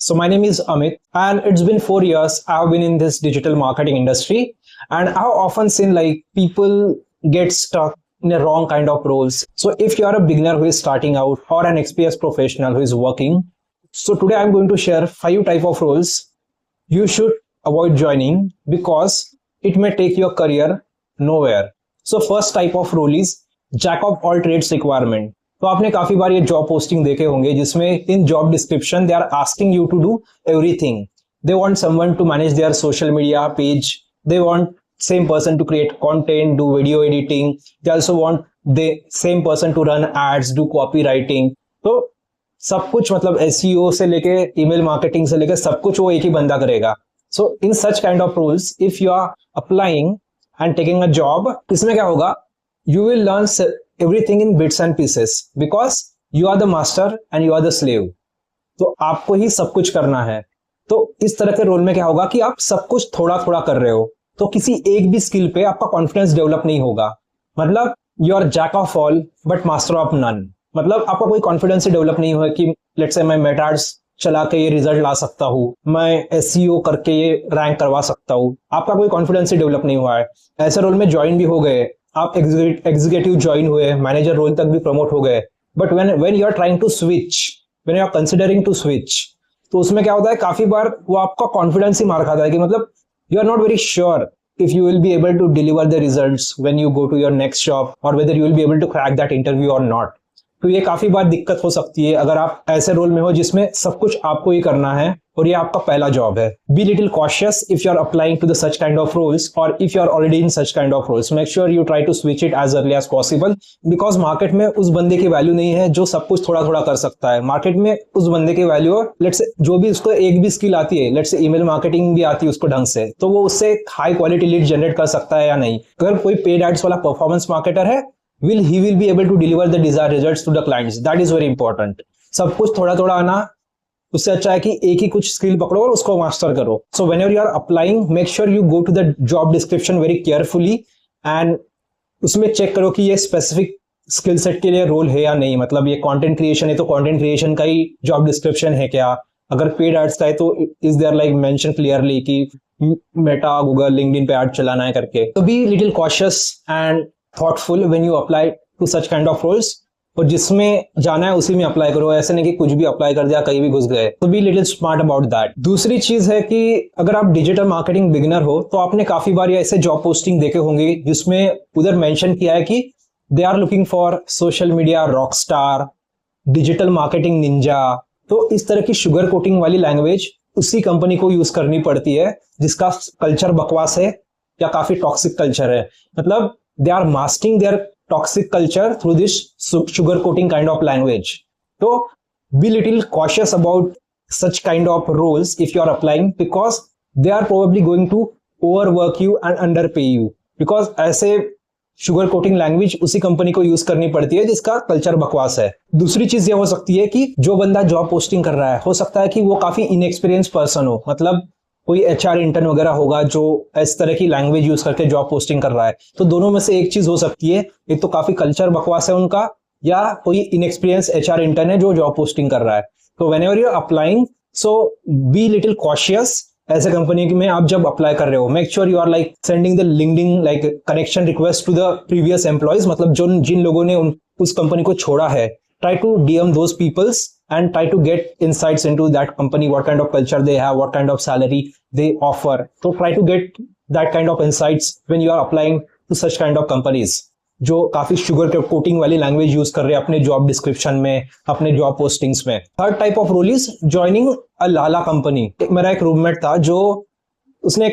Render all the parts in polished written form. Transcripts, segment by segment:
So my name is Amit, and it's been 4 years I've been in this digital marketing industry, and I've often seen like people get stuck in a wrong kind of roles. So if you are a beginner who is starting out or an experienced professional who is working, so today I'm going to share 5 type of roles you should avoid joining because it may take your career nowhere. So first type of role is jack of all trades requirement. तो आपने काफी बार ये job posting देखे होंगे जिसमें in job description they are asking you to do everything. They want someone to manage their social media page, they want same person to create content, do video editing. They also want the same person to run ads, do copywriting. तो सब कुछ मतलब SEO से लेके email marketing से लेके सब कुछ वो एक ही बंदा करेगा. So in such kind of roles, if you are applying and taking a job, इसमें क्या होगा? You will learn everything in bits and pieces because you are the master and you are the slave. तो आपको ही सब कुछ करना है. तो इस तरह के रोल में क्या होगा कि आप सब कुछ थोड़ा थोड़ा कर रहे हो, तो किसी एक भी स्किल पे आपका कॉन्फिडेंस डेवलप नहीं होगा. मतलब you are jack of all but master of none. मतलब आपका कोई कॉन्फिडेंस ही डेवलप नहीं हुआ कि लेट्स से मैं मेटा एड्स चला के ये रिजल्ट ला सकता हूँ, मैं SEO करके ये रैंक करवा सकता हूँ. आपका कोई कॉन्फिडेंस ही डेवलप नहीं हुआ है. ऐसे रोल में ज्वाइन भी हो गए, आप एग्जीक्यूटिव ज्वाइन हुए, मैनेजर रोल तक भी प्रमोट हो गए, but when you are trying to switch, when you are considering to switch, तो उसमें क्या होता है काफी बार वो आपका कॉन्फिडेंस ही मार खाता है कि मतलब you are not very sure if you will be able to deliver the results when you go to your next job or whether you will be able to crack that interview or not. तो ये काफी बार दिक्कत हो सकती है अगर आप ऐसे रोल में हो जिसमें सब कुछ आपको ही करना है और ये आपका पहला जॉब है. Be little cautious if you are applying to the such kind of roles or if you are already in such kind of roles. Make sure you try to switch it as early as possible because market में उस बंदे की value नहीं है जो सब कुछ थोड़ा थोड़ा कर सकता है. मार्केट में उस बंदे की वैल्यू है लेट्स से जो भी उसको एक भी स्किल आती है, लेट्स से ईमेल मार्केटिंग भी आती है उसको ढंग से, तो वो उससे हाई क्वालिटी लीड जनरेट कर सकता है या नहीं. अगर कोई पेड एड्स वाला परफॉर्मेंस मार्केटर है, he will be able to deliver the desired results to the clients. That is very important. सब कुछ थोड़ा थोड़ा आना उससे अच्छा है कि एक ही कुछ स्किल पकड़ो और उसको मास्टर करो. So whenever you are applying, make sure you go to the job description very carefully and उसमें चेक करो कि ये स्पेसिफिक स्किल सेट के लिए रोल है या नहीं. मतलब ये कंटेंट क्रिएशन है तो कंटेंट क्रिएशन का ही जॉब डिस्क्रिप्शन है क्या? अगर पेड एड्स का है तो is there like mention clearly कि मेटा, गूगल, लिंक्डइन पे एड चलाना है करके. तो be little cautious and thoughtful when you apply to such kind of roles. और जिसमें जाना है उसी में अप्लाई करो, ऐसे नहीं कि कुछ भी अप्लाई कर दिया कहीं भी घुस गए. तो be little smart about that. दूसरी चीज है कि अगर आप डिजिटल मार्केटिंग बिगिनर हो तो आपने काफी बार ऐसे जॉब पोस्टिंग देखे होंगे जिसमें उधर मेंशन किया है कि they are looking for social media rock star, digital marketing ninja. तो इस तरह की शुगर कोटिंग वाली लैंग्वेज उसी कंपनी को यूज करनी पड़ती है जिसका कल्चर बकवास है या काफी टॉक्सिक कल्चर है. मतलब they are masking their toxic culture through this sugar coating kind of language. So be little cautious about such kind of roles if you are applying because they are probably going to overwork you and underpay you because ऐसे sugar coating language उसी company को use करनी पड़ती है जिसका culture बकवास है. दूसरी चीज ये हो सकती है कि जो बंदा जॉब पोस्टिंग कर रहा है हो सकता है कि वो काफी इनएक्सपीरियंस पर्सन हो, मतलब कोई HR इंटर्न वगैरह होगा जो इस तरह की लैंग्वेज यूज करके जॉब पोस्टिंग कर रहा है. तो दोनों में से एक चीज हो सकती है, एक तो काफी कल्चर बकवास है उनका या कोई इनएक्सपीरियंस HR इंटर्न है जो जॉब पोस्टिंग कर रहा है. तो whenever you are applying, so be little cautious. ऐसे कंपनी में आप जब अप्लाई कर रहे हो, make sure you are like sending the LinkedIn like connection request to the previous employees. मतलब जो जिन लोगों ने उस कंपनी को छोड़ा है, try to DM those peoples and try to get insights into that company, what kind of culture they have, what kind of salary they offer. So try to get that kind of insights when you are applying to such kind of companies जो काफी sugar coating वाली language use कर रहे हैं अपने job description में, अपने job postings में. Third type of role is joining a लाला कंपनी. मेरा एक रूममेट था जो उसने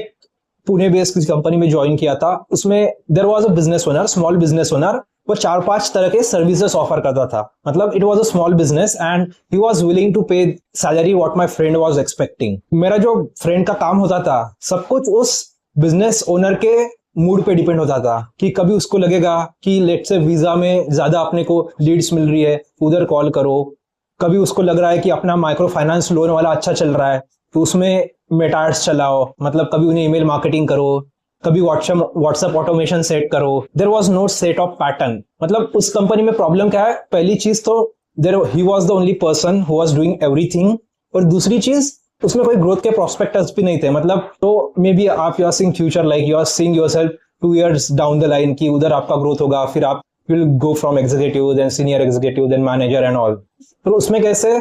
पुणे बेस्ड किसी कंपनी में ज्वाइन किया था. उसमें there was a business owner, small business owner. वो 4-5 तरह के सर्विसेज ऑफर करता था. मतलब it was a small business and he was willing to पे salary what my friend was expecting. मेरा जो फ्रेंड का काम होता था सब कुछ उस बिजनेस ओनर के मूड पे डिपेंड होता था कि कभी उसको लगेगा कि लेट्स से वीजा में ज्यादा अपने को लीड्स मिल रही है, उधर कॉल करो. कभी उसको लग रहा है कि अपना माइक्रो फाइनेंस लोन वाला अच्छा चल रहा है तो उसमें मेटा एड्स चलाओ. मतलब कभी उन्हें ईमेल मार्केटिंग करो, कभी व्हाट्सएप ऑटोमेशन सेट करो. There was no set of pattern. मतलब उस कंपनी में प्रॉब्लम क्या है, पहली चीज तो he was the only person who was doing everything और दूसरी चीज उसमें कोई ग्रोथ के प्रोस्पेक्टस भी नहीं थे, मतलब तो मे बी आप you are seeing future, like you are seeing yourself 2 years down the line कि उधर आपका ग्रोथ होगा, फिर आप will go from executive then senior executive then manager and all. तो उसमें कैसे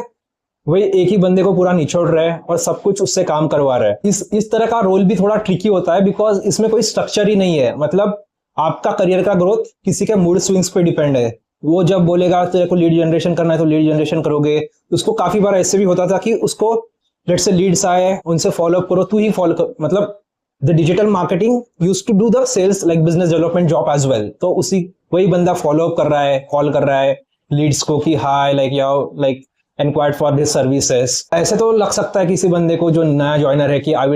वही एक ही बंदे को पूरा निचोड़ रहे हैं और सब कुछ उससे काम करवा रहे हैं। इस तरह का रोल भी थोड़ा ट्रिकी होता है, बिकॉज इसमें कोई स्ट्रक्चर ही नहीं है। मतलब आपका करियर का ग्रोथ किसी के मूड स्विंग्स पे डिपेंड है। वो जब बोलेगा तेरे को लीड जनरेशन करना है तो लीड जनरेशन करोगे। उसको काफी बार ऐसे भी होता था कि उसको लेट्स से लीड्स आए, उनसे फॉलो अप करो, तू ही फॉलो कर, मतलब the digital marketing used to do the sales like business development job as well. तो उसी वही बंदा फॉलो अप कर रहा है, कॉल कर रहा है लीड्स को कि hi like you like enquired for this services. ऐसे तो लग सकता है किसी बंदे को जो नया ज्वाइनर है कि I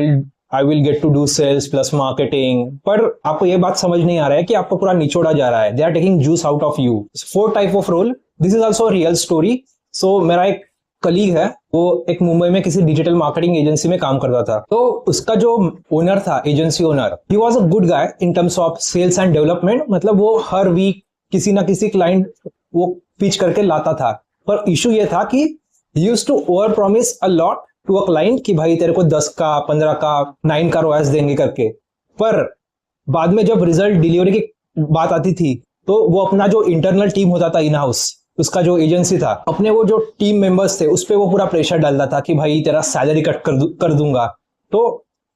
will get to do sales plus marketing, पर आपको ये बात समझ नहीं आ रहा है कि आपको पूरा निचोड़ा जा रहा है। They are taking juice out of you. 4 type of role, this is also real story. So मेरा एक कलीग है, वो एक मुंबई में किसी डिजिटल मार्केटिंग एजेंसी में काम करता था। तो उसका जो ओनर था, agency owner, he was a good guy in terms of sales and development. मतलब वो हर वीक किसी ना किसी क्लाइंट वो पिच करके लाता था। पर इशू ये था कि he used to over promise a lot to a client कि भाई तेरे को 10 का 15 का 9 का रोएस देंगे करके। पर बाद में जब रिजल्ट डिलीवरी की बात आती थी तो वो अपना जो इंटरनल टीम होता था इन हाउस, उसका जो एजेंसी था, अपने वो जो टीम मेंबर्स थे उस पर वो पूरा प्रेशर डालता था कि भाई तेरा सैलरी कट कर दूंगा। तो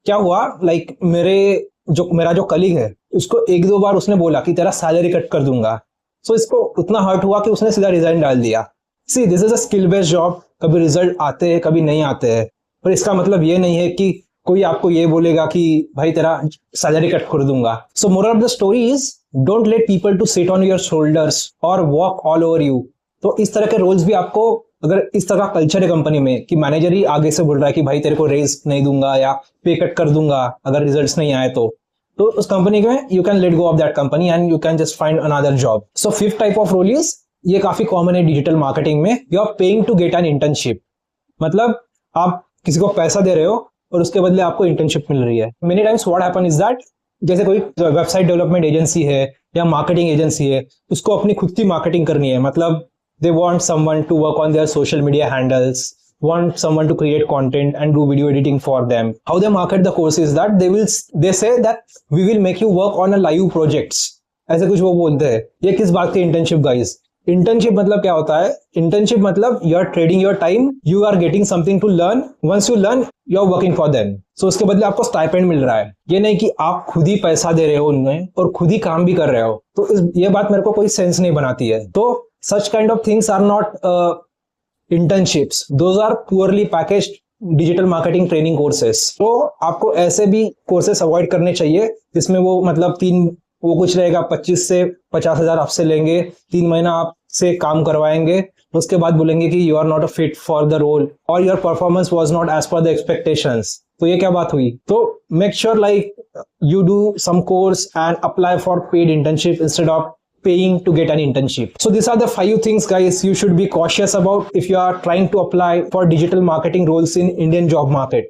क्या हुआ, लाइक मेरा जो कलीग है उसको 1-2 बार उसने बोला कि तेरा सैलरी कट कर दूंगा। सो इसको उतना हर्ट हुआ कि उसने सीधा रिजाइन डाल दिया। See this is a skill based job, कभी रिजल्ट आते हैं कभी नहीं आते हैं, पर इसका मतलब ये नहीं है कि कोई आपको ये बोलेगा कि भाई तेरा सैलरी कट कर दूंगा। So moral of the story is don't let people to sit on your shoulders और वॉक ऑल ओवर यू। तो इस तरह के रोल्स भी आपको, अगर इस तरह का कल्चर है कंपनी में कि मैनेजर ही आगे से बोल रहा है कि भाई तेरे को रेज नहीं दूंगा या पे कट कर दूंगा अगर रिजल्ट्स नहीं आए, तो उस कंपनी में you can let go of that company and you can just find another job. So 5th type of role is, ये काफी कॉमन है डिजिटल मार्केटिंग में, you are paying to get an internship. मतलब आप किसी को पैसा दे रहे हो और उसके बदले आपको इंटर्नशिप मिल रही है। Many times what happen is that, जैसे कोई वेबसाइट डेवलपमेंट एजेंसी है या मार्केटिंग एजेंसी है, उसको अपनी खुद की मार्केटिंग करनी है। मतलब they want someone to work on their social media handles, want someone to create content and do video editing for them. How they market the course is that they say that we will make you work on a live projects, ऐसे कुछ वो बोलते हैं। ये किस बात की internship guys? Internship मतलब क्या होता है? इंटर्नशिप मतलब you are trading your time, you are getting something to learn, once you learn you are working for them. So उसके बदले आपको स्टाइपेंड मिल रहा है। ये नहीं कि आप खुद ही पैसा दे रहे हो उनमें और खुद ही काम भी कर रहे हो। तो ये बात मेरे को कोई सेंस नहीं बनाती है। तो such kind of things are not internships, those are poorly packaged digital marketing training courses। तो आपको ऐसे भी कोर्सेस अवॉइड करने चाहिए जिसमें वो मतलब वो कुछ रहेगा 25 से 50 हजार आपसे लेंगे, 3 महीना आपसे काम करवाएंगे, उसके बाद बोलेंगे कि you are not a fit for the role और your performance was not as per the expectations. तो ये क्या बात हुई? तो make sure like you do some course and apply for paid internship instead of paying to get an internship. So these are the 5 things guys you should be cautious about if you are trying to apply for digital marketing roles in Indian job market.